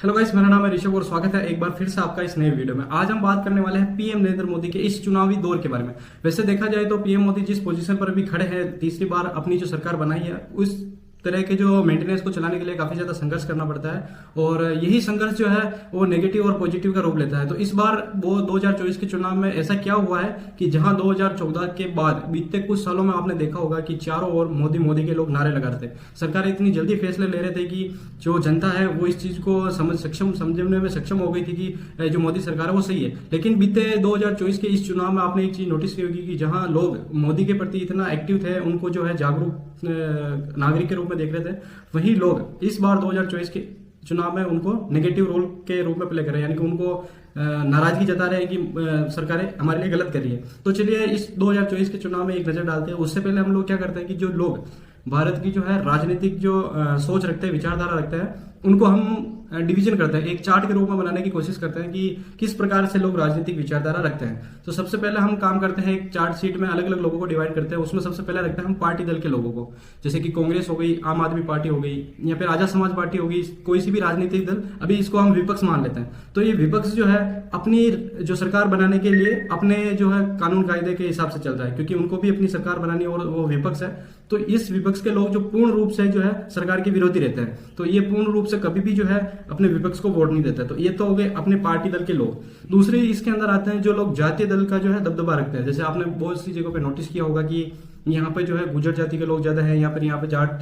Hello guys, मेरा नाम है ऋषभ और स्वागत है एक बार फिर से आपका इस नए वीडियो में। आज हम बात करने वाले हैं पीएम नरेंद्र मोदी के इस चुनावी दौर के बारे में। वैसे देखा जाए तो पीएम मोदी जिस पोजीशन पर अभी खड़े हैं, तीसरी बार अपनी जो सरकार बनाई है, उस तरह के जो मेंटेनेंस को चलाने के लिए काफी ज्यादा संघर्ष करना पड़ता है और यही संघर्ष जो है वो नेगेटिव और पॉजिटिव का रूप लेता है। तो इस बार वो 2024 के चुनाव में ऐसा क्या हुआ है कि जहां 2014 के बाद बीते कुछ सालों में आपने देखा होगा कि चारों ओर मोदी मोदी के लोग नारे लगा रहे थे। सरकार इतनी जल्दी फैसले ले रहे थे कि जो जनता है वो इस चीज को समझने में सक्षम हो गई थी कि जो मोदी सरकार है वो सही है। लेकिन बीते 2024 के इस चुनाव में आपने एक चीज नोटिस की होगी कि जहां लोग मोदी के प्रति इतना एक्टिव थे, उनको जो है जागरूक नागरिक के रूप में देख रहे थे, वही लोग इस बार 2024 के चुनाव में उनको नेगेटिव रोल के रूप में प्ले कर रहे हैं, यानी कि उनको नाराजगी जता रहे हैं कि सरकारें हमारे लिए गलत कर रही है। तो चलिए इस 2024 के चुनाव में एक नजर डालते हैं। उससे पहले हम लोग क्या करते हैं कि जो लोग भारत की जो है राजनीतिक जो सोच रखते हैं, विचारधारा रखते हैं, उनको हम डिवीजन करते हैं, एक चार्ट के रूप में बनाने की कोशिश करते हैं कि किस प्रकार से लोग राजनीतिक विचारधारा रखते हैं। तो सबसे पहले हम काम करते हैं, एक चार्ट शीट में अलग अलग लोगों को डिवाइड करते हैं। उसमें सबसे पहले रखते हैं हम पार्टी दल के लोगों को, जैसे कि कांग्रेस हो गई, आम आदमी पार्टी हो गई, या फिर आजाद समाज पार्टी हो गई, कोई सी भी राजनीतिक दल। अभी इसको हम विपक्ष मान लेते हैं। तो ये विपक्ष जो है अपनी जो सरकार बनाने के लिए अपने जो है कानून कायदे के हिसाब से चल रहा है, क्योंकि उनको भी अपनी सरकार बनानी है और वो विपक्ष है। तो इस विपक्ष के लोग जो पूर्ण रूप से जो है सरकार के विरोधी रहते हैं, तो ये पूर्ण रूप से कभी भी जो है अपने विपक्ष को वोट नहीं देता। तो ये तो हो गए अपने पार्टी दल के लोग। दूसरे इसके अंदर आते हैं जो लोग जातीय दल का जो है दबदबा रखते हैं। जैसे आपने बहुत सी जगहों पे नोटिस किया होगा कि यहाँ पे जो है गुर्जर जाति के लोग ज्यादा है, यहाँ पे जाट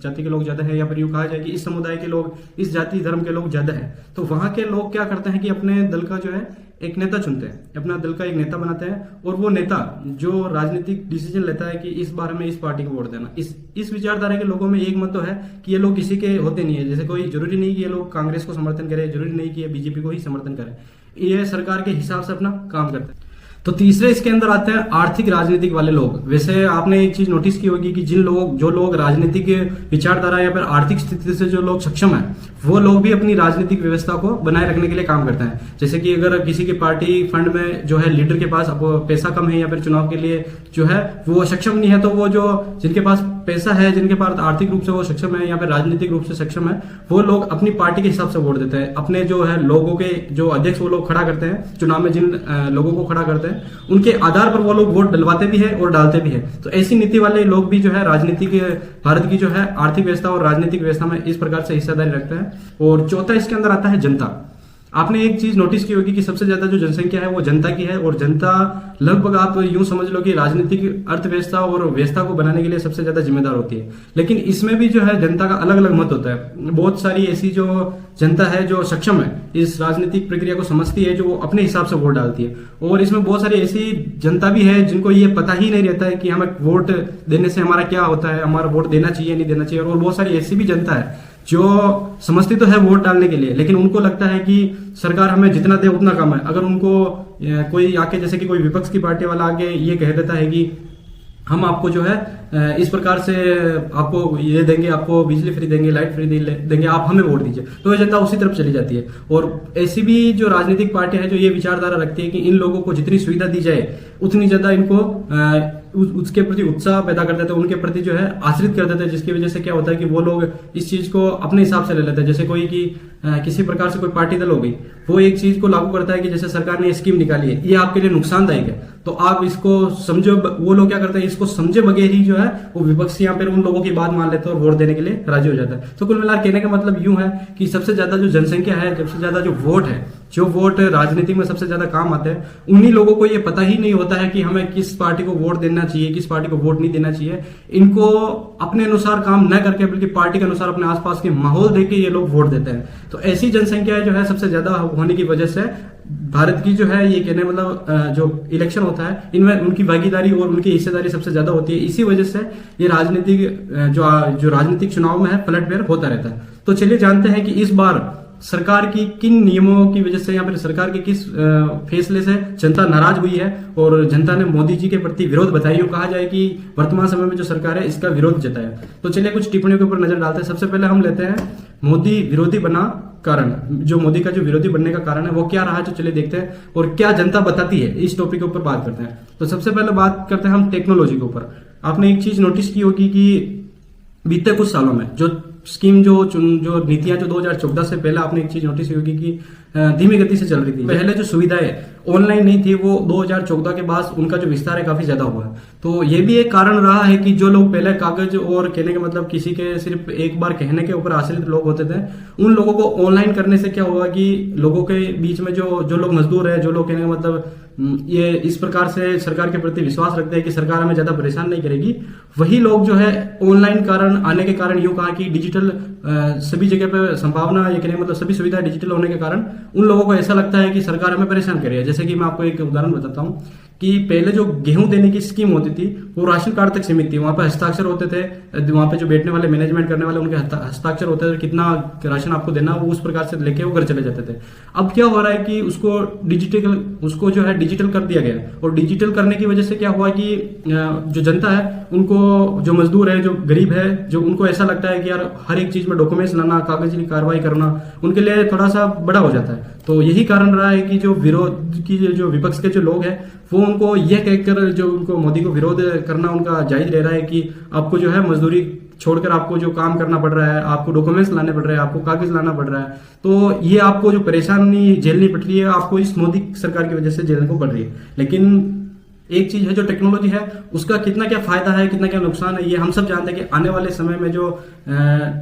जाति के लोग ज्यादा है, या फिर यूं कहा जाए कि इस समुदाय के लोग, इस जाति धर्म के लोग ज्यादा है। तो वहां के लोग क्या करते हैं कि अपने दल का जो है एक नेता चुनते हैं, अपना दल का एक नेता बनाते हैं, और वो नेता जो राजनीतिक डिसीजन लेता है कि इस बारे में इस पार्टी को वोट देना। इस विचारधारा के लोगों में एक मत तो है कि ये लोग किसी के होते नहीं है। जैसे कोई जरूरी नहीं कि ये लोग कांग्रेस को समर्थन करें, जरूरी नहीं कि ये बीजेपी को ही समर्थन करें, ये सरकार के हिसाब से अपना काम करते हैं। तो तीसरे इसके अंदर आते हैं आर्थिक राजनीतिक वाले लोग। वैसे आपने एक चीज नोटिस की होगी कि जो लोग राजनीतिक विचारधारा या फिर आर्थिक स्थिति से जो लोग सक्षम है, वो लोग भी अपनी राजनीतिक व्यवस्था को बनाए रखने के लिए काम करते हैं। जैसे कि अगर किसी की पार्टी फंड में जो है लीडर के पास पैसा कम है, या फिर चुनाव के लिए जो है वो सक्षम नहीं है, तो वो जो जिनके पास पैसा है, जिनके पास आर्थिक रूप से वो सक्षम है या फिर राजनीतिक रूप से सक्षम है, वो लोग अपनी पार्टी के हिसाब से वोट देते हैं। अपने जो है लोगों के जो अध्यक्ष वो लोग खड़ा करते हैं चुनाव में, जिन लोगों को खड़ा करते हैं उनके आधार पर वो लोग वोट डलवाते भी है और डालते भी है। तो ऐसी नीति वाले लोग भी जो है राजनीतिक भारत की जो है आर्थिक व्यवस्था और राजनीतिक व्यवस्था में इस प्रकार से हिस्सेदारी रखते हैं। और चौथा इसके अंदर आता है जनता। आपने एक चीज नोटिस की होगी कि सबसे ज्यादा जो जनसंख्या है वो जनता की है, और जनता लगभग आप यूं समझ लो कि राजनीतिक अर्थव्यवस्था और व्यवस्था को बनाने के लिए सबसे ज्यादा जिम्मेदार होती है। लेकिन इसमें भी जो है जनता का अलग अलग मत होता है। बहुत सारी ऐसी जो जनता है जो सक्षम है, इस राजनीतिक प्रक्रिया को समझती है, जो वो अपने हिसाब से वोट डालती है। और इसमें बहुत सारी ऐसी जनता भी है जिनको ये पता ही नहीं रहता है कि हमें वोट देने से हमारा क्या होता है, हमारा वोट देना चाहिए नहीं देना चाहिए। और बहुत सारी ऐसी भी जनता है जो समझती तो है वोट डालने के लिए, लेकिन उनको लगता है कि सरकार हमें जितना दे उतना कम है। अगर उनको कोई आके, जैसे कि कोई विपक्ष की पार्टी वाला आके ये कह देता है कि हम आपको जो है इस प्रकार से आपको ये देंगे, आपको बिजली फ्री देंगे, लाइट फ्री देंगे, आप हमें वोट दीजिए, तो ये जनता उसी तरफ चली जाती है। और ऐसी भी जो राजनीतिक पार्टी है जो ये विचारधारा रखती है कि इन लोगों को जितनी सुविधा दी जाए उतनी ज्यादा इनको उसके प्रति उत्साह पैदा कर देते हैं, उनके प्रति जो है आश्रित कर देते हैं, जिसकी वजह से क्या होता है कि वो लोग इस चीज को अपने हिसाब से ले लेते हैं। जैसे कोई की किसी प्रकार से कोई पार्टी दल हो गई, वो एक चीज को लागू करता है कि जैसे सरकार ने स्कीम निकाली है, ये आपके लिए नुकसानदायक है, तो आप इसको समझो। वो लोग क्या करते हैं, इसको समझे बगैर ही जो है वो विपक्ष यहाँ पे उन लोगों की बात मान लेते हैं और वोट देने के लिए राजी हो जाता है। तो कुल मिलाकर कहने का मतलब यूं है कि सबसे ज्यादा जो जनसंख्या है, सबसे ज्यादा जो वोट है, जो वोट राजनीति में सबसे ज्यादा काम आते हैं, उन्हीं लोगों को ये पता ही नहीं होता है कि हमें किस पार्टी को वोट देना चाहिए, किस पार्टी को वोट नहीं देना चाहिए। इनको अपने अनुसार काम न करके बल्कि पार्टी के अनुसार अपने आसपास के माहौल देख के ये लोग वोट देते हैं। तो ऐसी जनसंख्या जो है सबसे ज्यादा होने की वजह से भारत की जो है ये कहने मतलब जो इलेक्शन होता है इनमें उनकी भागीदारी और उनकी हिस्सेदारी सबसे ज्यादा होती है। इसी वजह से ये राजनीतिक जो राजनीतिक चुनाव में है पलटफेर होता रहता है। तो चलिए जानते हैं कि इस बार सरकार की किन नियमों की वजह से या फिर सरकार के किस फैसले से जनता नाराज हुई है और जनता ने मोदी जी के प्रति विरोध बताई। यूं कहा जाए कि वर्तमान समय में जो सरकार है इसका विरोध जताया। तो चलिए कुछ टिप्पणियों के ऊपर नजर डालते हैं। सबसे पहले हम लेते हैं मोदी विरोधी बना कारण। जो मोदी का जो विरोधी बनने का कारण है वो क्या रहा है, तो चलिए देखते हैं और क्या जनता बताती है, इस टॉपिक के ऊपर बात करते हैं। तो सबसे पहले बात करते हैं हम टेक्नोलॉजी के ऊपर। आपने एक चीज नोटिस की होगी कि बीते कुछ सालों में जो स्कीम जो नीतियां जो 2014 से पहले आपने एक चीज नोटिस होगी कि धीमी गति से चल रही थी। पहले जो सुविधाएं ऑनलाइन नहीं थी वो 2014 के बाद उनका जो विस्तार है काफी ज्यादा हुआ है। तो ये भी एक कारण रहा है कि जो लोग पहले कागज और कहने का मतलब किसी के सिर्फ एक बार कहने के ऊपर आश्रित लोग होते थे, उन लोगों को ऑनलाइन करने से क्या हुआ कि लोगों के बीच में जो लोग मजदूर है, जो लोग कहने का मतलब ये इस प्रकार से सरकार के प्रति विश्वास रखते हैं कि सरकार हमें ज्यादा परेशान नहीं करेगी, वही लोग जो है ऑनलाइन कारण आने के कारण यूं कहा कि डिजिटल सभी जगह पे संभावना ये कहने का मतलब सभी सुविधाएं डिजिटल होने के कारण उन लोगों को ऐसा लगता है कि सरकार हमें परेशान कर रही है। जैसे कि मैं आपको एक उदाहरण बताता हूँ कि पहले जो गेहूं देने की स्कीम होती थी वो राशन कार्ड तक सीमित थी। वहां पर हस्ताक्षर होते थे, वहां पे जो बैठने वाले मैनेजमेंट करने वाले उनके हस्ताक्षर होते थे, कितना राशन आपको देना वो उस प्रकार से लेके वो घर चले जाते थे। अब क्या हो रहा है कि उसको जो है डिजिटल कर दिया गया, और डिजिटल करने की वजह से क्या हुआ कि जो जनता है उनको, जो मजदूर है, जो गरीब है, जो उनको ऐसा लगता है कि यार हर एक चीज में डॉक्यूमेंट्स लाना, कागज की कार्रवाई करना उनके लिए थोड़ा सा बड़ा हो जाता है। तो यही कारण रहा है कि जो विरोध की जो विपक्ष के जो लोग हैं वो उनको यह कहकर जो उनको मोदी को विरोध करना उनका जायज ले रहा है कि आपको जो है मजदूरी छोड़कर आपको जो काम करना पड़ रहा है, आपको डॉक्यूमेंट्स लाने पड़ रहे हैं, आपको कागज लाना पड़ रहा है, तो ये आपको जो परेशानी झेलनी पड़ रही है आपको इस मोदी सरकार की वजह से झेलने को पड़ रही है। लेकिन एक चीज है जो टेक्नोलॉजी है उसका कितना क्या फायदा है, कितना क्या नुकसान है, ये हम सब जानते हैं कि आने वाले समय में जो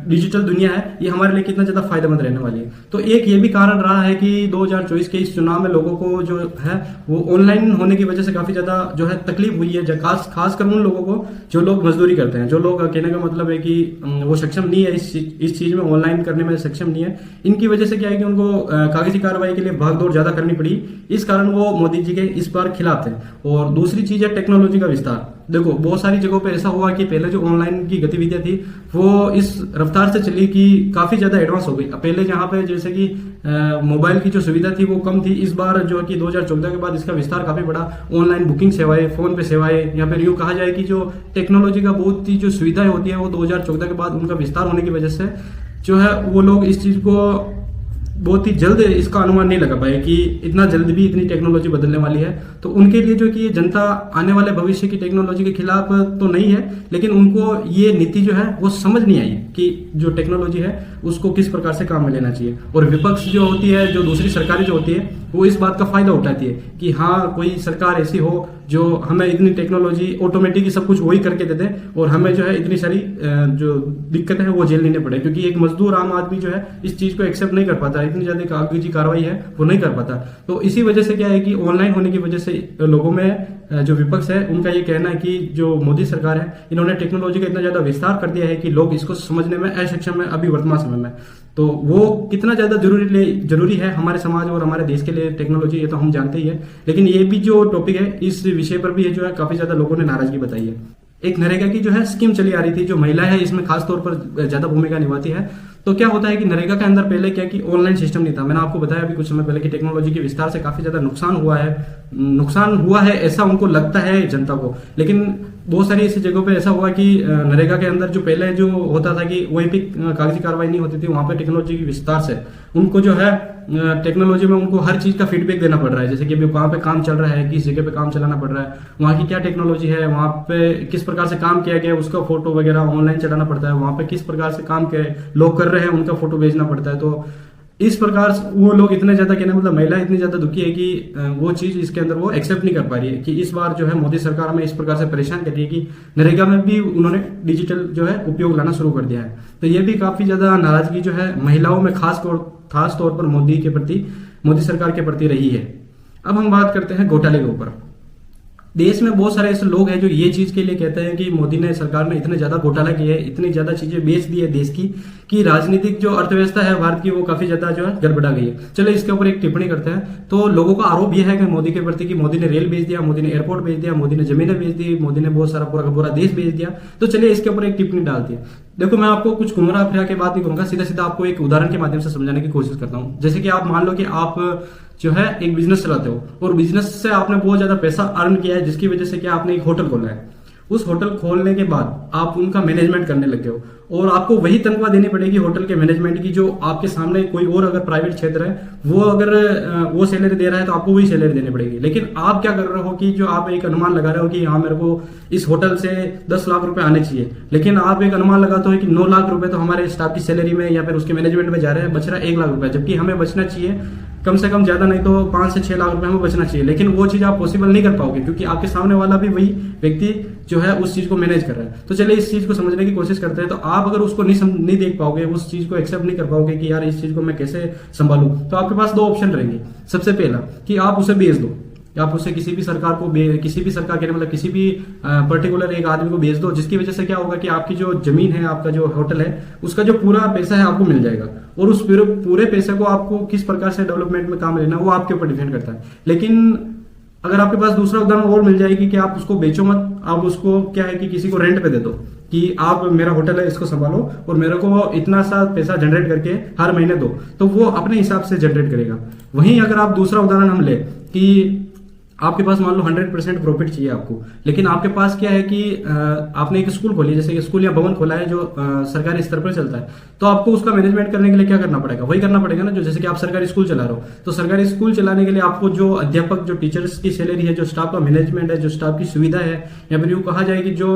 डिजिटल दुनिया है ये हमारे लिए कितना ज्यादा फायदेमंद रहने वाली है। तो एक ये भी कारण रहा है कि 2024 के इस चुनाव में लोगों को जो है वो ऑनलाइन होने की वजह से काफी ज्यादा जो है तकलीफ हुई है, खासकर उन लोगों को जो लोग मजदूरी करते हैं, जो लोग कहने का मतलब है कि वो सक्षम नहीं है इस चीज में, ऑनलाइन करने में सक्षम नहीं है। इनकी वजह से क्या है कि उनको कागजी कार्रवाई के लिए भागदौड़ ज्यादा करनी पड़ी, इस कारण वो मोदी जी के इस बार खिलाफ थे। और दूसरी चीज है टेक्नोलॉजी का विस्तार। देखो बहुत सारी जगहों पे ऐसा हुआ कि पहले जो ऑनलाइन की गतिविधियां थी वो इस रफ्तार से चली कि काफी ज्यादा एडवांस हो गई। पहले जहां पे जैसे कि मोबाइल की जो सुविधा थी वो कम थी, इस बार जो कि 2014 के बाद इसका विस्तार काफी बड़ा। ऑनलाइन बुकिंग सेवाएं, फोन पे सेवाएं, या फिर यूं कहा जाए कि जो टेक्नोलॉजी का बहुत ही जो सुविधाएं होती है वो 2014 के बाद उनका विस्तार होने की वजह से जो है वो लोग इस चीज को बहुत ही जल्द इसका अनुमान नहीं लगा पाए कि इतना जल्द भी इतनी टेक्नोलॉजी बदलने वाली है। तो उनके लिए जो कि ये जनता आने वाले भविष्य की टेक्नोलॉजी के खिलाफ तो नहीं है, लेकिन उनको ये नीति जो है वो समझ नहीं आई कि जो टेक्नोलॉजी है उसको किस प्रकार से काम में लेना चाहिए। और विपक्ष जो होती है, जो दूसरी सरकारें जो होती है, वो इस बात का फायदा उठाती है कि हाँ कोई सरकार ऐसी हो जो हमें इतनी टेक्नोलॉजी ऑटोमेटिकली सब कुछ वही करके दे दे और हमें जो है इतनी सारी जो दिक्कतें हैं वो झेलनी नहीं पड़े। क्योंकि एक मजदूर आम आदमी जो है इस चीज को एक्सेप्ट नहीं कर पाता, इतनी ज्यादा कागजी कार्रवाई है वो नहीं कर पाता। तो इसी वजह से क्या है कि ऑनलाइन होने की वजह से लोगों में जो विपक्ष है उनका ये कहना है कि जो मोदी सरकार है इन्होंने टेक्नोलॉजी का इतना ज्यादा विस्तार कर दिया है कि लोग इसको समझने में असक्षम है अभी वर्तमान समय में। तो वो कितना ज्यादा जरूरी है हमारे समाज और हमारे देश के लिए टेक्नोलॉजी, ये तो हम जानते ही है। लेकिन ये भी जो टॉपिक है इस विषय पर भी जो है काफी ज्यादा लोगों ने नाराजगी बताई है। एक नरेगा की जो है स्कीम चली आ रही थी, जो महिलाएं है इसमें खास तौर पर ज्यादा भूमिका निभाती है। तो क्या होता है कि नरेगा के अंदर पहले क्या कि ऑनलाइन सिस्टम नहीं था। मैंने आपको बताया अभी कुछ समय पहले कि टेक्नोलॉजी के विस्तार से काफी ज्यादा नुकसान हुआ है ऐसा उनको लगता है जनता को। लेकिन बहुत सारी ऐसी जगहों पे ऐसा हुआ कि नरेगा के अंदर जो पहले जो होता था कि वहीं पे कागजी कार्रवाई नहीं होती थी, वहां पे टेक्नोलॉजी के विस्तार से उनको जो है टेक्नोलॉजी में उनको हर चीज का फीडबैक देना पड़ रहा है। जैसे कि अभी वहां पे काम चल रहा है, किस जगह पे काम चलाना पड़ रहा है, वहां की क्या टेक्नोलॉजी है, वहां पे किस प्रकार से काम किया गया, उसका फोटो वगैरह ऑनलाइन चलाना पड़ता है, वहां पे किस प्रकार से काम किया लोग कर रहे हैं उनका फोटो भेजना पड़ता है। तो इस प्रकार वो लोग इतने ज्यादा कहना मतलब महिला इतनी ज्यादा दुखी है कि वो चीज इसके अंदर वो एक्सेप्ट नहीं कर पा रही है कि इस बार जो है मोदी सरकार हमें इस प्रकार से परेशान कर रही है कि नरेगा में भी उन्होंने डिजिटल जो है उपयोग लाना शुरू कर दिया है। तो ये भी काफी ज्यादा नाराजगी जो है महिलाओं में खास तौर पर मोदी सरकार के प्रति रही है। अब हम बात करते हैं घोटाले के ऊपर। देश में बहुत सारे ऐसे लोग हैं जो ये चीज के लिए कहते हैं कि मोदी ने सरकार ने इतने ज्यादा घोटाला किया है, इतनी ज्यादा चीजें बेच दी है देश की कि राजनीतिक जो अर्थव्यवस्था है भारत की वो काफी ज्यादा जो है गड़बड़ा गई है। चलो इसके ऊपर एक टिप्पणी करते हैं। तो लोगों का आरोप यह है कि मोदी के प्रति कि मोदी ने रेल बेच दिया, मोदी ने एयरपोर्ट बेच दिया, मोदी ने जमीनें बेच दी, मोदी ने बहुत सारा पूरा का पूरा देश बेच दिया। तो चलिए इसके ऊपर एक टिप्पणी डालती है। देखो मैं आपको कुछ घुमरा फिरा के बात नहीं करूंगा, सीधा सीधा आपको एक उदाहरण के माध्यम से समझाने की कोशिश करता हूं। जैसे कि आप मान लो कि आप जो है एक बिजनेस चलाते हो और बिजनेस से आपने बहुत ज्यादा पैसा अर्न किया है, जिसकी वजह से क्या आपने एक होटल खोला है। उस होटल खोलने के बाद आप उनका मैनेजमेंट करने लगे हो और आपको वही तनख्वाह देनी पड़ेगी होटल के मैनेजमेंट की, जो आपके सामने कोई और अगर प्राइवेट क्षेत्र है वो अगर वो सैलरी दे रहा है तो आपको वही सैलरी देनी पड़ेगी। लेकिन आप क्या कर रहे हो कि जो आप एक अनुमान लगा रहे हो कि हाँ मेरे को इस होटल से 10 लाख रुपए आने चाहिए, लेकिन आप एक अनुमान लगाते हो कि 9 लाख रुपए तो हमारे स्टाफ की सैलरी में या फिर उसके मैनेजमेंट में जा रहे हैं, बच रहा है 1 लाख रुपए, जबकि हमें बचना चाहिए कम से कम ज्यादा नहीं तो 5 से 6 लाख रुपए हमें बचना चाहिए। लेकिन वो चीज आप पॉसिबल नहीं कर पाओगे क्योंकि आपके सामने वाला भी वही व्यक्ति जो है उस चीज को मैनेज कर रहा है। तो चलिए इस चीज को समझने की कोशिश करते हैं। तो आप अगर उसको नहीं देख पाओगे, उस चीज को एक्सेप्ट नहीं कर पाओगे कि यार इस चीज को मैं कैसे संभालूं, तो आपके पास 2 ऑप्शन रहेंगे। सबसे पहला कि आप उसे बेच दो, आप उसे किसी भी सरकार को किसी भी सरकार के मतलब किसी भी पर्टिकुलर एक आदमी को बेच दो, जिसकी वजह से क्या होगा कि आपकी जो जमीन है, आपका जो होटल है, उसका जो पूरा पैसा है आपको मिल जाएगा। और उस पूरे पैसे को आपको किस प्रकार से डेवलपमेंट में काम लेना वो आपके ऊपर डिपेंड करता है। लेकिन अगर आपके पास दूसरा उदाहरण और मिल जाएगी कि आप उसको बेचो मत, आप उसको क्या है कि किसी को रेंट पे दे दो कि आप मेरा होटल है इसको संभालो और मेरे को इतना सा पैसा जनरेट करके हर महीने दो, तो वो अपने हिसाब से जनरेट करेगा। वहीं अगर आप दूसरा उदाहरण हम ले कि आपके पास मान लो 100% प्रॉफिट चाहिए आपको, लेकिन आपके पास क्या है कि आपने एक स्कूल खोली, जैसे कि स्कूल या भवन खोला है जो सरकारी स्तर पर चलता है, तो आपको उसका मैनेजमेंट करने के लिए क्या करना पड़ेगा, वही करना पड़ेगा ना। जो जैसे कि आप सरकारी स्कूल चला रहे हो, तो सरकारी स्कूल चलाने के लिए आपको जो अध्यापक, जो टीचर्स की सैलरी है, जो स्टाफ का मैनेजमेंट है, जो स्टाफ की सुविधा है, या फिर यूँ कहा जाए कि जो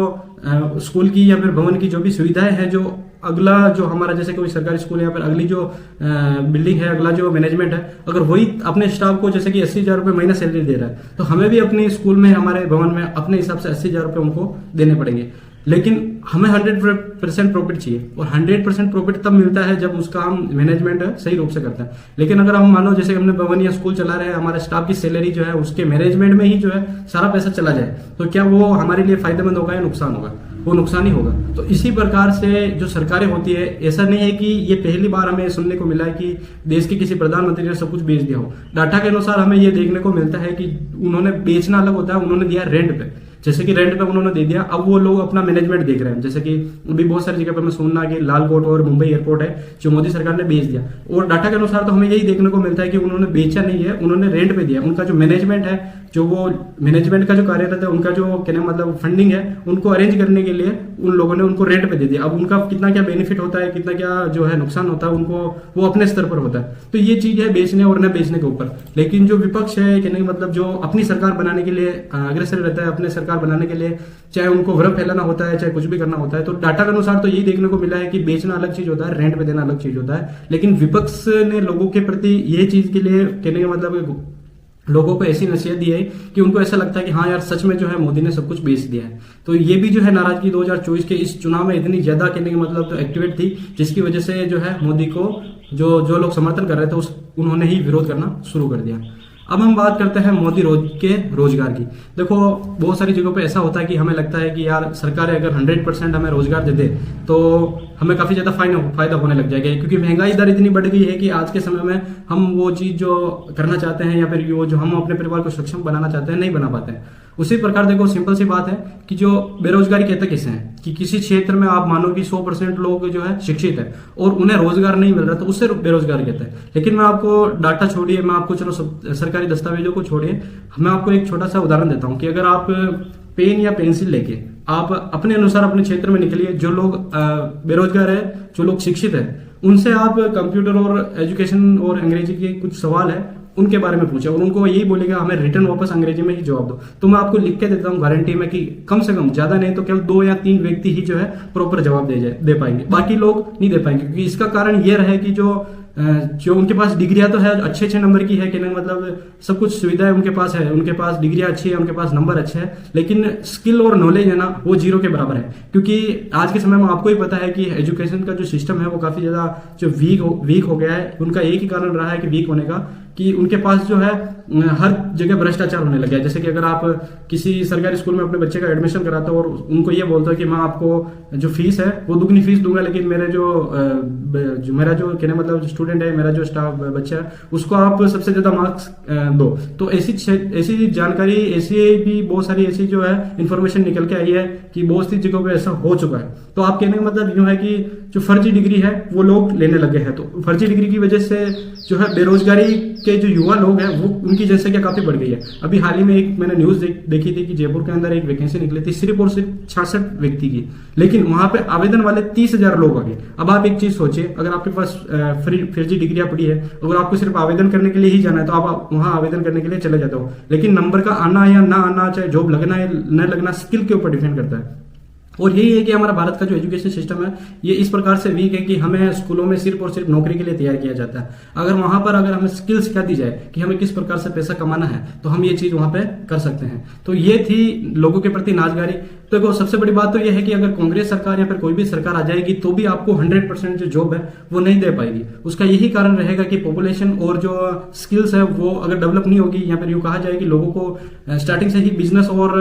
स्कूल की या फिर भवन की जो भी सुविधाएं हैं, जो अगला जो हमारा जैसे कोई सरकारी स्कूल है या फिर अगली जो बिल्डिंग है, अगला जो मैनेजमेंट है, अगर वही अपने स्टाफ को जैसे कि 80,000 रुपए महीना सैलरी दे रहा है, तो हमें भी अपने स्कूल में, हमारे भवन में अपने हिसाब से 80,000 रुपए उनको देने पड़ेंगे। लेकिन हमें 100% प्रॉफिट चाहिए, और 100% प्रॉफिट तब मिलता है जब उसका हम मैनेजमेंट सही रूप से करते हैं। लेकिन अगर हम मानो जैसे हमने भवन या स्कूल चला रहे हैं, हमारे स्टाफ की सैलरी जो है उसके मैनेजमेंट में ही जो है सारा पैसा चला जाए, तो क्या वो हमारे लिए फायदेमंद होगा या नुकसान होगा? वो नुकसान ही होगा। तो इसी प्रकार से जो सरकारें होती है, ऐसा नहीं है कि ये पहली बार हमें सुनने को मिला है कि देश के किसी प्रधानमंत्री ने सब कुछ बेच दिया हो। डाटा के अनुसार हमें ये देखने को मिलता है कि उन्होंने बेचना अलग होता है, उन्होंने दिया रेंट पे, जैसे कि रेंट पे उन्होंने दे दिया, अब वो लोग अपना मैनेजमेंट देख रहे हैं। जैसे कि अभी बहुत सारी जगह पे मैं सुनना कि लालकोट और मुंबई एयरपोर्ट है जो मोदी सरकार ने बेच दिया, और डाटा के अनुसार तो हमें यही देखने को मिलता है कि उन्होंने बेचा नहीं है, उन्होंने रेंट पे दिया। उनका जो मैनेजमेंट है, जो वो मैनेजमेंट का जो कार्यरत है, उनका जो कहने मतलब फंडिंग है, उनको अरेंज करने के लिए उन लोगों ने उनको रेंट पे दे दिया। अब उनका कितना क्या बेनिफिट होता है, कितना क्या जो है नुकसान होता है, उनको वो अपने स्तर पर होता है। तो ये चीज है बेचने और न बेचने के ऊपर। लेकिन जो विपक्ष है, कहने का मतलब जो अपनी सरकार बनाने के लिए अग्रसर रहता है, अपने सरकार बनाने के लिए चाहे उनको भ्रम फैलाना होता है, चाहे कुछ भी करना होता है, तो डाटा के अनुसार तो यही देखने को मिला है कि बेचना अलग चीज होता है, रेंट पे देना अलग चीज होता है। लेकिन विपक्ष ने लोगों के प्रति ये चीज के लिए कहने का मतलब लोगों को ऐसी नसीहत दी है कि उनको ऐसा लगता है कि हाँ यार सच में जो है मोदी ने सब कुछ बेच दिया है। तो ये भी जो है नाराजगी 2024 के इस चुनाव में इतनी ज्यादा कहने का मतलब तो एक्टिवेट थी, जिसकी वजह से जो है मोदी को जो लोग समर्थन कर रहे थे उन्होंने ही विरोध करना शुरू कर दिया। अब हम बात करते हैं मोदी के रोजगार की। देखो बहुत सारी जगहों पे ऐसा होता है कि हमें लगता है कि यार सरकार अगर 100% हमें रोजगार दे दे तो हमें काफी ज्यादा फायदा होने लग जाएगा, क्योंकि महंगाई दर इतनी बढ़ गई है कि आज के समय में हम वो चीज जो करना चाहते हैं या फिर वो जो हम अपने परिवार को सक्षम बनाना चाहते हैं नहीं बना पाते हैं। उसी प्रकार देखो सिंपल सी बात है कि जो बेरोजगारी कहते किसे हैं कि किसी क्षेत्र में आप मानो कि 100% लोग जो है शिक्षित है और उन्हें रोजगार नहीं मिल रहा, तो उससे बेरोजगार कहते हैं। लेकिन मैं आपको डाटा छोड़िए, मैं आपको चलो सरकारी दस्तावेजों को छोड़िए, मैं आपको एक छोटा सा उदाहरण देता हूं कि अगर आप पेन या पेंसिल लेके आप अपने अनुसार अपने क्षेत्र में निकलिए, जो लोग बेरोजगार है, जो लोग शिक्षित है, उनसे आप कंप्यूटर और एजुकेशन और अंग्रेजी के कुछ सवाल है उनके बारे में पूछे और उनको यही बोलेगा हमें रिटर्न वापस अंग्रेजी में ही जवाब दो। तो मैं आपको लिख के देता हूँ गारंटी में कि कम से कम ज्यादा नहीं तो केवल 2 या 3 व्यक्ति ही जो है प्रॉपर जवाब दे पाएंगे, बाकी लोग नहीं दे पाएंगे। क्योंकि इसका कारण ये रहे कि जो उनके पास डिग्रियां तो है, अच्छे नंबर की है, कहने मतलब सब कुछ सुविधाएं उनके पास है, उनके पास डिग्रियां अच्छी है, उनके पास नंबर अच्छे है, लेकिन स्किल और नॉलेज है ना वो 0 के बराबर है। क्योंकि आज के समय में आपको ही पता है कि एजुकेशन का जो सिस्टम है वो काफी ज्यादा जो वीक हो गया है। उनका एक ही कारण रहा है कि वीक होने का कि उनके पास जो है हर जगह भ्रष्टाचार होने लगा है। जैसे कि अगर आप किसी सरकारी स्कूल में अपने बच्चे का एडमिशन कराते हो और उनको ये बोलते हो कि मैं आपको जो फीस है वो दुगनी फीस दूंगा, लेकिन मेरा जो कहने मतलब स्टूडेंट है, मेरा जो स्टाफ बच्चा है, उसको आप सबसे ज्यादा मार्क्स दो। तो ऐसी जानकारी, ऐसी भी बहुत सारी ऐसी जो है इन्फॉर्मेशन निकल के आई है कि बहुत सी जगहों पे ऐसा हो चुका है। तो आप कहने का मतलब यूं है कि जो फर्जी डिग्री है वो लोग लेने लगे हैं। तो फर्जी डिग्री की वजह से जो है बेरोजगारी के जो युवा लोग हैं वो उनकी जनसंख्या काफी बढ़ गई है। अभी हाल ही में एक मैंने न्यूज देखी थी कि जयपुर के अंदर एक वैकेंसी निकली थी सिर्फ और सिर्फ 66 व्यक्ति की, लेकिन वहां पे आवेदन वाले 30,000 लोग आ गए। अब आप एक चीज सोचिए, अगर आपके पास फर्जी डिग्रियां पड़ी है, अगर आपको सिर्फ आवेदन करने के लिए ही जाना है तो आप वहां आवेदन करने के लिए चले जाते हो, लेकिन नंबर का आना या ना आना, चाहे जॉब लगना या न लगना, स्किल के ऊपर डिपेंड करता है। और यही है कि हमारा भारत का जो एजुकेशन सिस्टम है ये इस प्रकार से वीक है कि हमें स्कूलों में सिर्फ और सिर्फ नौकरी के लिए तैयार किया जाता है। अगर वहां पर अगर हमें स्किल सिखा दी जाए कि हमें किस प्रकार से पैसा कमाना है तो हम ये चीज वहां पे कर सकते हैं। तो ये थी लोगों के प्रति नाचगारी। तो देखो सबसे बड़ी बात तो यह है कि अगर कांग्रेस सरकार या फिर कोई भी सरकार आ जाएगी तो भी आपको 100% जो जॉब है वो नहीं दे पाएगी। उसका यही कारण रहेगा कि पॉपुलेशन और जो स्किल्स है वो अगर डेवलप नहीं होगी, या फिर यूं कहा जाए कि लोगों को स्टार्टिंग से ही बिजनेस और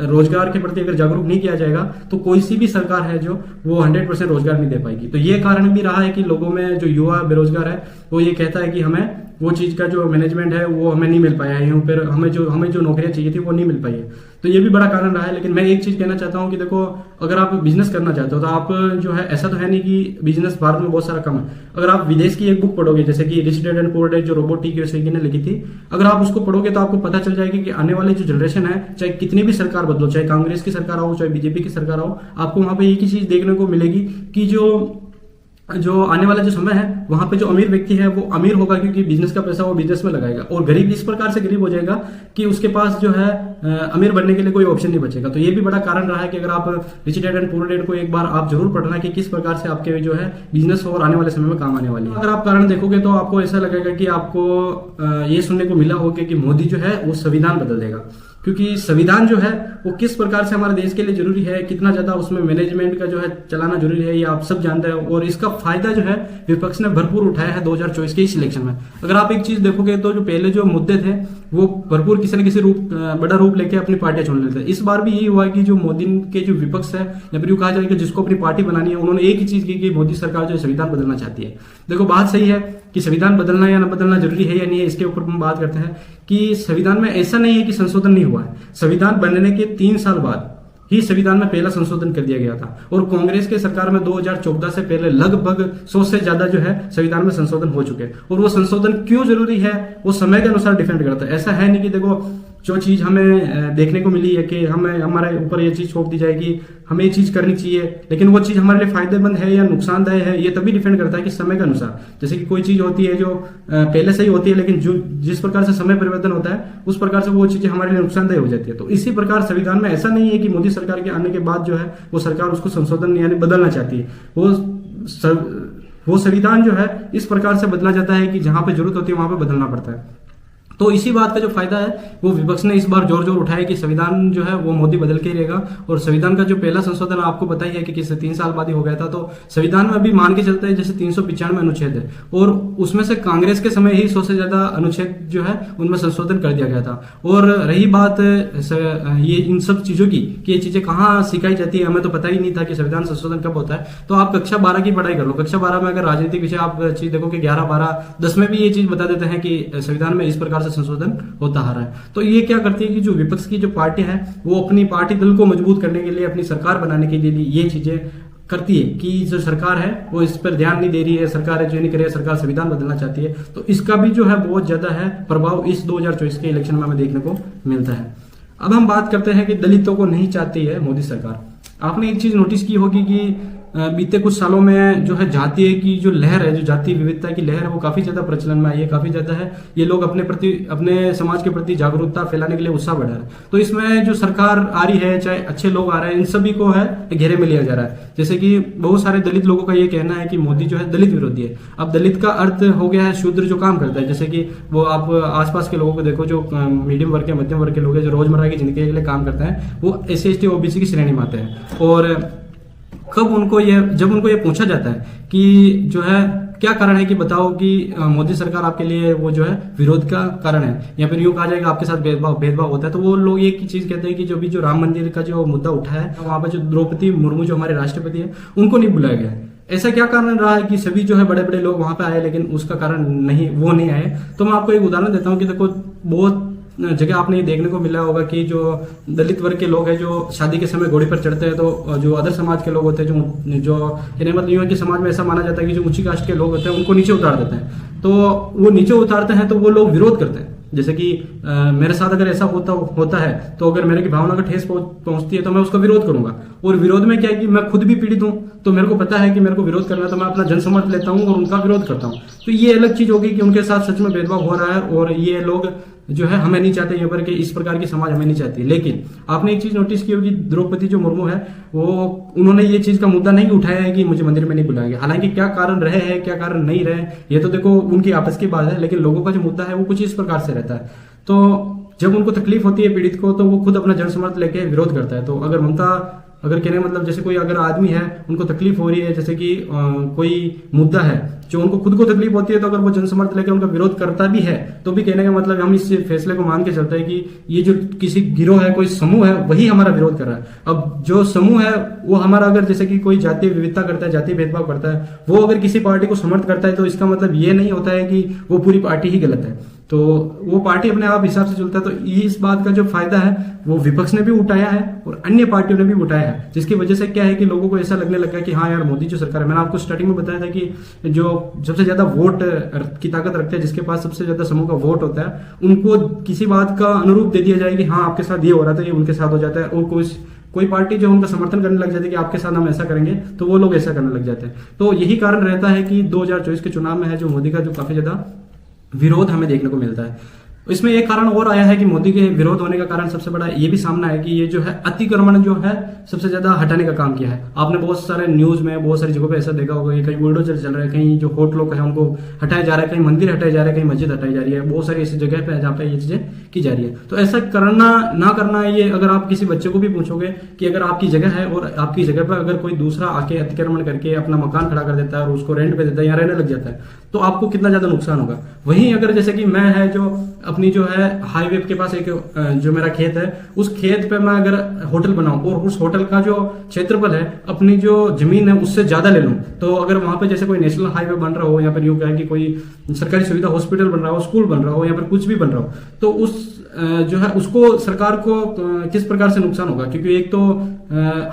रोजगार के प्रति अगर जागरूक नहीं किया जाएगा तो कोई सी भी सरकार है जो वो 100% रोजगार नहीं दे पाएगी। तो ये कारण भी रहा है कि लोगों में जो युवा बेरोजगार है वो ये कहता है कि हमें वो चीज का जो मैनेजमेंट है वो हमें नहीं मिल पाया है, फिर हमें जो नौकरियां चाहिए थी वो नहीं मिल पाई है। तो ये भी बड़ा कारण रहा है। लेकिन मैं एक चीज कहना चाहता हूँ कि देखो अगर आप बिजनेस करना चाहते हो तो आप जो है, ऐसा तो है नहीं कि बिजनेस भारत में बहुत सारा कम है। अगर आप विदेश की एक बुक पढ़ोगे जैसे कि rich dad and poor dad जो रॉबर्ट टी कियोसाकी ने लिखी थी, अगर आप उसको पढ़ोगे तो आपको पता चल जाएगा कि आने वाली जो जनरेशन है, चाहे कितनी भी सरकार बदलो, चाहे कांग्रेस की सरकार हो चाहे बीजेपी की सरकार हो, आपको वहां पे एक ही चीज देखने को मिलेगी कि जो आने वाला जो समय है वहां पे जो अमीर व्यक्ति है वो अमीर होगा क्योंकि बिजनेस का पैसा वो बिजनेस में लगाएगा, और गरीब इस प्रकार से गरीब हो जाएगा कि उसके पास जो है अमीर बनने के लिए कोई ऑप्शन नहीं बचेगा। तो ये भी बड़ा कारण रहा है कि अगर आप rich dad and poor dad को एक बार आप जरूर पढ़ना कि किस प्रकार से आपके जो है बिजनेस और आने वाले समय में काम आने वाली है। अगर आप कारण देखोगे तो आपको ऐसा लगेगा कि आपको ये सुनने को मिला होगा कि मोदी जो है वो संविधान बदल देगा, क्योंकि संविधान जो है वो किस प्रकार से हमारे देश के लिए जरूरी है, कितना ज्यादा उसमें मैनेजमेंट का जो है चलाना जरूरी है, ये आप सब जानते हैं। और इसका फायदा जो है विपक्ष ने भरपूर उठाया है 2024 के इस इलेक्शन में। अगर आप एक चीज देखोगे तो जो पहले जो मुद्दे थे वो भरपूर किसी न किसी बड़ा रूप लेके अपनी पार्टियां चुन लेते हैं। इस बार भी यही हुआ कि जो मोदी के जो विपक्ष है या फिर यूं कहा जाए कि जिसको अपनी पार्टी बनानी है, उन्होंने एक ही चीज की कि मोदी सरकार जो संविधान बदलना चाहती है। देखो बात सही है कि संविधान बदलना या न बदलना जरूरी है या नहीं है, इसके ऊपर हम बात करते हैं कि संविधान में ऐसा नहीं है कि संशोधन नहीं हुआ है। संविधान बनने के 3 साल बाद ही संविधान में पहला संशोधन कर दिया गया था, और कांग्रेस के सरकार में 2014 से पहले लगभग 100 से ज्यादा जो है संविधान में संशोधन हो चुके हैं। और वो संशोधन क्यों जरूरी है वो समय के अनुसार डिपेंड करता है। ऐसा है नहीं कि देखो जो चीज हमें देखने को मिली है कि हमें हमारे ऊपर ये चीज छोड़ दी जाएगी, हमें ये चीज करनी चाहिए, लेकिन वो चीज हमारे लिए फायदेमंद है या नुकसानदायक है ये तभी डिपेंड करता है कि समय के अनुसार। जैसे कि कोई चीज होती है जो पहले से ही होती है, लेकिन जो जिस प्रकार से समय परिवर्तन होता है उस प्रकार से वो चीजें हमारे लिए नुकसानदायक हो जाती है। तो इसी प्रकार संविधान में ऐसा नहीं है कि मोदी सरकार के आने के बाद जो है वो सरकार उसको संशोधन यानी बदलना चाहती है। वो संविधान जो है इस प्रकार से बदला जाता है कि जहां पे जरूरत होती है वहां पे बदलना पड़ता है। तो इसी बात का जो फायदा है वो विपक्ष ने इस बार जोर जोर उठाया कि संविधान जो है वो मोदी बदल के ही रहेगा। और संविधान का जो पहला संशोधन आपको पता ही है कि किसी 3 साल बाद ही हो गया था। तो संविधान में अभी मान के चलते हैं जैसे 395 अनुच्छेद है, और उसमें से कांग्रेस के समय ही 100 से ज्यादा अनुच्छेद जो है उनमें संशोधन कर दिया गया था। और रही बात ये इन सब चीजों की कि ये चीजें कहाँ सिखाई जाती है, हमें तो पता ही नहीं था कि संविधान संशोधन कब होता है। तो आप कक्षा 12 की पढ़ाई कर लो, कक्षा 12 में अगर राजनीतिक विषय आप चीज देखोगे 11, 12, 10 में भी ये चीज बता देते हैं कि संविधान में इस प्रकार से संशोधन होता आ रहा है। तो ये क्या करती है कि जो विपक्ष की जो पार्टी है वो अपनी पार्टी दल को मजबूत करने के लिए, अपनी सरकार बनाने के लिए ये चीजें करती है कि जो सरकार है वो इस पर ध्यान नहीं दे रही है, सरकार जो नहीं कर रही है, सरकार संविधान बदलना चाहती है। तो इसका भी जो है बहुत ज्यादा है प्रभाव इस 2024 के इलेक्शन में हमें देखने को मिलता है। अब हम बात करते हैं कि दलितों को नहीं चाहती है मोदी सरकार। आपने एक चीज नोटिस की होगी कि बीते कुछ सालों में जो है जातीय की जो लहर है, जो जातीय विविधता की लहर है वो काफी ज्यादा प्रचलन में आई है, काफी ज्यादा है। ये लोग अपने समाज के प्रति जागरूकता फैलाने के लिए उत्साह बढ़ा है। तो इसमें जो सरकार आ रही है, चाहे अच्छे लोग आ रहे हैं, इन सभी को है घेरे में लिया जा रहा है। जैसे कि बहुत सारे दलित लोगों का ये कहना है कि मोदी जो है दलित विरोधी है। अब दलित का अर्थ हो गया है शूद्र जो काम करता है। जैसे कि वो आप आसपास के लोगों को देखो जो मीडियम वर्ग के, मध्यम वर्ग के लोग हैं, जो रोजमर्रा की जिंदगी के लिए काम करते हैं, वो SC ST OBC की श्रेणी में आते हैं। और जब उनको ये पूछा जाता है कि जो है क्या कारण है कि बताओ कि मोदी सरकार आपके लिए वो जो है विरोध का कारण है, या फिर यूं कहा जाएगा आपके साथ भेदभाव होता है, तो वो लोग एक ही चीज कहते हैं कि जो राम मंदिर का जो मुद्दा उठा है वहां पर जो द्रौपदी मुर्मू जो हमारे राष्ट्रपति है उनको नहीं बुलाया गया है। ऐसा क्या कारण रहा है कि सभी जो है बड़े बड़े लोग वहां पे आए लेकिन उसका कारण नहीं, वो नहीं आए? तो मैं आपको एक उदाहरण देता हूँ कि देखो, बहुत जगह आपने ये देखने को मिला होगा कि जो दलित वर्ग के लोग हैं जो शादी के समय घोड़ी पर चढ़ते हैं, तो जो अदर समाज के लोग होते हैं, जो कहने मतलब यूं है कि समाज में ऐसा माना जाता है कि जो ऊंची कास्ट के लोग होते हैं उनको नीचे उतार देते हैं। तो वो नीचे उतारते हैं तो वो लोग विरोध करते हैं। जैसे कि मेरे साथ अगर ऐसा होता है तो अगर मेरे की भावना को ठेस पहुंचती है तो मैं उसका विरोध करूंगा। और विरोध में क्या है कि मैं खुद भी पीड़ित हूं, तो मेरे को पता है कि मेरे को विरोध करना है, तो मैं अपना जनसमर्थ लेता हूं और उनका विरोध करता हूं। तो ये अलग चीज होगी कि उनके साथ सच में भेदभाव हो रहा है और ये लोग जो है हमें नहीं चाहते यहाँ पर कि इस प्रकार की समाज हमें नहीं चाहती। लेकिन आपने एक चीज नोटिस की होगी, द्रौपदी जो मुर्मू है वो उन्होंने ये चीज का मुद्दा नहीं उठाया है कि मुझे मंदिर में नहीं बुलाएंगे। हालांकि क्या कारण रहे हैं क्या कारण नहीं रहे ये तो देखो उनकी आपस की बात है, लेकिन लोगों का जो मुद्दा है वो कुछ इस प्रकार से रहता है। तो जब उनको तकलीफ होती है पीड़ित को तो वो खुद अपना जनसमर्थ लेके विरोध करता है। तो अगर ममता अगर कहने मतलब जैसे कोई अगर आदमी है उनको तकलीफ हो रही है, जैसे कि कोई मुद्दा है जो उनको खुद को तकलीफ होती है, तो अगर वो जनसमर्थ लेकर उनका विरोध करता भी है तो भी कहने का मतलब हम इस फैसले को मान के चलते हैं कि ये जो किसी गिरोह है, कोई समूह है, वही हमारा विरोध कर रहा है। अब जो समूह है वो हमारा अगर जैसे कि कोई जातीय विविधता करता है, जातीय भेदभाव करता है, वो अगर किसी पार्टी को समर्थ करता है तो इसका मतलब ये नहीं होता है कि वो पूरी पार्टी ही गलत है। तो वो पार्टी अपने आप हिसाब से चलता है। तो इस बात का जो फायदा है वो विपक्ष ने भी उठाया है और अन्य पार्टियों ने भी उठाया है, जिसकी वजह से क्या है कि लोगों को ऐसा लगने लगा कि हाँ यार मोदी जो सरकार है, मैंने आपको स्टार्टिंग में बताया था कि जो सबसे ज्यादा वोट की ताकत रखते हैं, जिसके पास सबसे ज्यादा समूह का वोट होता है, उनको किसी बात का अनुरूप दे दिया जाए कि हाँ आपके साथ ये हो रहा था, ये उनके साथ हो जाता है। और कोई पार्टी जो उनका समर्थन करने लग जाती है कि आपके साथ हम ऐसा करेंगे, तो वो लोग ऐसा करने लग जाते हैं। तो यही कारण रहता है कि 2024 के चुनाव में है जो मोदी का जो काफी ज्यादा विरोध हमें देखने को मिलता है। इसमें एक कारण और आया है कि मोदी के विरोध होने का कारण सबसे बड़ा ये भी सामना है कि ये जो है अतिक्रमण जो है सबसे ज्यादा हटाने का काम किया है। आपने बहुत सारे न्यूज में बहुत सारी जगहों पे ऐसा देखा होगा कि कहीं बुलडोजर चल रहे हैं, कहीं जो होटलों का है उनको हटाया जा रहा है, कहीं मंदिर हटाए जा रहे हैं, कहीं मस्जिद हटाई जा रही है, बहुत सारी ऐसी जगह पे जहाँ पे ये चीजें की जा रही है। तो ऐसा करना ना करना, ये अगर आप किसी बच्चे को भी पूछोगे कि अगर आपकी जगह है और आपकी जगह पर अगर कोई दूसरा आके अतिक्रमण करके अपना मकान खड़ा कर देता है और उसको रेंट पे देता है या रहने लग जाता है, तो आपको कितना ज्यादा नुकसान होगा। वहीं अगर जैसे कि मैं है जो अपनी जो है हाईवे के पास एक जो मेरा खेत है, उस खेत पे मैं अगर होटल बनाऊं और उस होटल का जो क्षेत्रफल है अपनी जो जमीन है उससे ज्यादा ले लूं, तो अगर वहां पे जैसे कोई नेशनल हाईवे बन रहा हो या फिर यूं कहें कि कोई सरकारी सुविधा हॉस्पिटल बन रहा हो, स्कूल बन रहा हो या फिर कुछ भी बन रहा हो, तो उस जो है उसको सरकार को किस प्रकार से नुकसान होगा। क्योंकि एक तो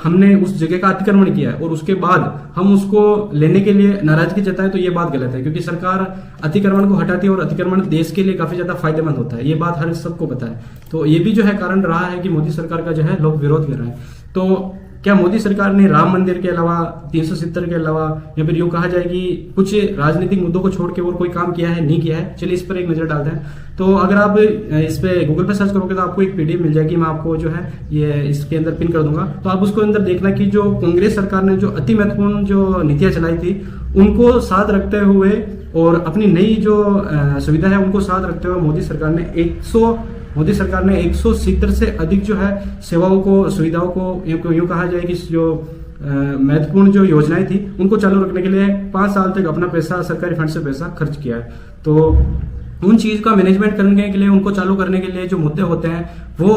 हमने उस जगह का अतिक्रमण किया है और उसके बाद हम उसको लेने के लिए नाराजगी जताए, तो ये बात गलत है। क्योंकि सरकार अतिक्रमण को हटाती है और अतिक्रमण देश के लिए काफी ज्यादा फायदेमंद होता है, ये बात हर सबको पता है। तो ये भी जो है कारण रहा है कि मोदी सरकार का जो है लोग विरोध कर रहे हैं। तो क्या मोदी सरकार ने राम मंदिर के अलावा 370 के अलावा या फिर यूं कहा जाए कि कुछ राजनीतिक मुद्दों को छोड़ के और कोई काम किया है, नहीं किया है? चलिए इस पर एक नजर डालते हैं। तो अगर आप इस पे गूगल पे सर्च करोगे तो आपको एक पीडीएफ मिल जाएगी, मैं आपको जो है ये इसके अंदर पिन कर दूंगा। तो आप उसको अंदर देखना कि जो कांग्रेस सरकार ने जो अति महत्वपूर्ण जो नीतियां चलाई थी उनको साथ रखते हुए और अपनी नई जो सुविधा है उनको साथ रखते हुए मोदी सरकार ने 170 से अधिक जो है सेवाओं को, सुविधाओं को यूं कहा जाए कि जो महत्वपूर्ण जो योजनाएं थी उनको चालू रखने के लिए 5 साल तक अपना पैसा, सरकारी फंड से पैसा खर्च किया है। तो उन चीज का मैनेजमेंट करने के लिए, उनको चालू करने के लिए जो मुद्दे होते हैं वो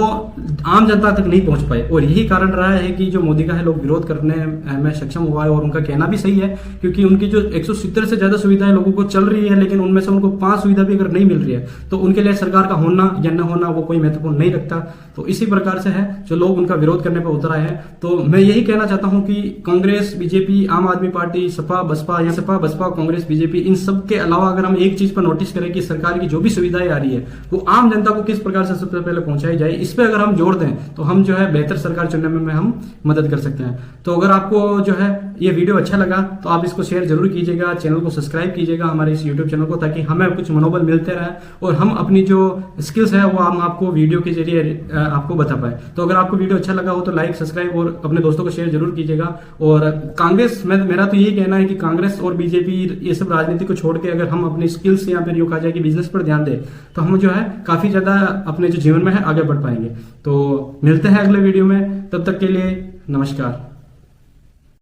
आम जनता तक नहीं पहुंच पाए, और यही कारण रहा है कि जो मोदी का है लोग विरोध करने में सक्षम हुआ है। और उनका कहना भी सही है, क्योंकि उनकी जो 170 से ज्यादा सुविधाएं लोगों को चल रही है, लेकिन उनमें से उनको 5 सुविधा भी अगर नहीं मिल रही है तो उनके लिए सरकार का होना या न होना वो कोई महत्वपूर्ण नहीं रखता। तो इसी प्रकार से है जो लोग उनका विरोध करने पर उतर आए हैं। तो मैं यही कहना चाहता हूं कि कांग्रेस, बीजेपी, आम आदमी पार्टी, सपा बसपा, कांग्रेस, बीजेपी, इन सब के अलावा अगर हम एक चीज पर नोटिस करें कि सरकार की जो भी सुविधाएं आ रही है वो आम जनता को किस प्रकार से सबसे पहले पहुंचाई जाए, इस पे अगर हम जोड़ दें तो हम जो है बेहतर सरकार चुनने में हम मदद कर सकते हैं। तो अगर आपको जो है ये वीडियो अच्छा लगा तो आप इसको शेयर जरूर कीजिएगा, चैनल को सब्सक्राइब कीजिएगा हमारे इस यूट्यूब चैनल को, ताकि हमें कुछ मनोबल मिलते रहे और हम अपनी जो स्किल्स है वो हम आपको वीडियो के जरिए आपको बता पाए। तो अगर आपको वीडियो अच्छा लगा हो तो लाइक, सब्सक्राइब और अपने दोस्तों को शेयर जरूर कीजिएगा। और कांग्रेस में मेरा तो यही कहना है कि कांग्रेस और बीजेपी ये सब राजनीति को छोड़ के अगर हम अपनी स्किल्स या फिर यूं कहा जाए कि बिजनेस पर ध्यान दें तो हम जो है काफी ज्यादा अपने जो जीवन में है आगे बढ़ पाएंगे। तो मिलते हैं अगले वीडियो में, तब तक के लिए नमस्कार।